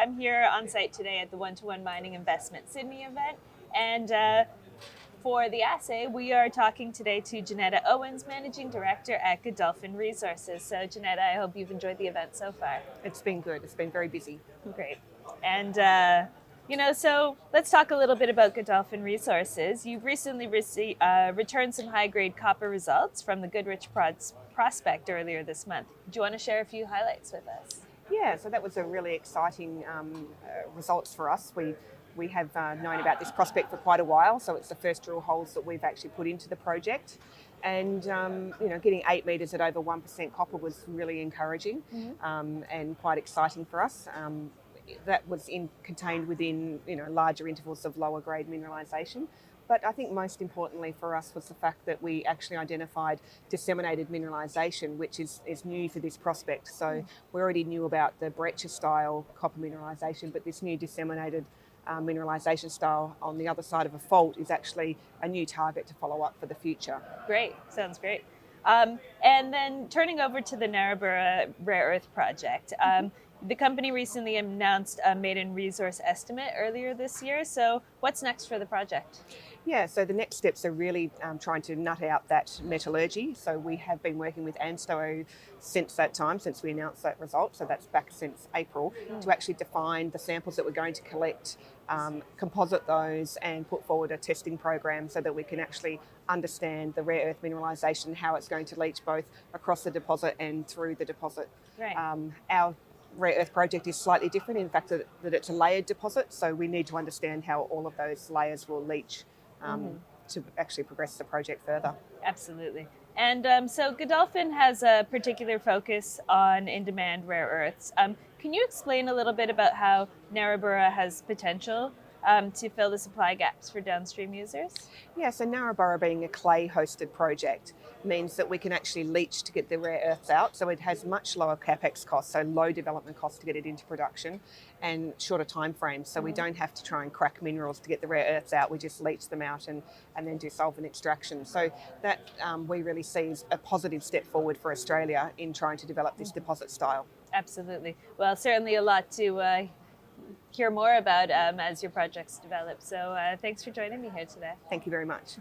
I'm here on site today at the One-to-One Mining Investment Sydney event, and for the Assay, we are talking today to Jeneta Owens, Managing Director at Godolphin Resources. So Jeneta, I hope you've enjoyed the event so far. It's been good. It's been very busy. Great. And so let's talk a little bit about Godolphin Resources. You've recently returned some high-grade copper results from the Goodrich prospect earlier this month. Do you want to share a few highlights with us? Yeah, so that was a really exciting results for us. We have known about this prospect for quite a while, so it's the first drill holes that we've actually put into the project. And getting 8 metres at over 1% copper was really encouraging and quite exciting for us. That was contained within larger intervals of lower grade mineralisation. But I think most importantly for us was the fact that we actually identified disseminated mineralisation, which is new for this prospect. So we already knew about the breccia style copper mineralisation, but this new disseminated mineralisation style on the other side of a fault is actually a new target to follow up for the future. Great, sounds great. And then turning over to the Narraburra rare earth project. The company recently announced a maiden resource estimate earlier this year. So what's next for the project? Yeah, so the next steps are really trying to nut out that metallurgy. So we have been working with ANSTO since that time, since we announced that result. So that's back since April, to actually define the samples that we're going to collect, composite those and put forward a testing program so that we can actually understand the rare earth mineralisation, how it's going to leach both across the deposit and through the deposit. Right. Our rare earth project is slightly different in fact that it's a layered deposit, so we need to understand how all of those layers will leach to actually progress the project further. Absolutely. And so Godolphin has a particular focus on in-demand rare earths. Can you explain a little bit about how Narraburra has potential to fill the supply gaps for downstream users? Yeah, so Narraburra being a clay-hosted project means that we can actually leach to get the rare earths out, so it has much lower capex costs, so low development costs to get it into production, and shorter time frames, so we don't have to try and crack minerals to get the rare earths out. We just leach them out and then do solvent extraction. So that we really see as a positive step forward for Australia in trying to develop this deposit style. Absolutely. Well, certainly a lot to hear more about as your projects develop. So thanks for joining me here today. Thank you very much.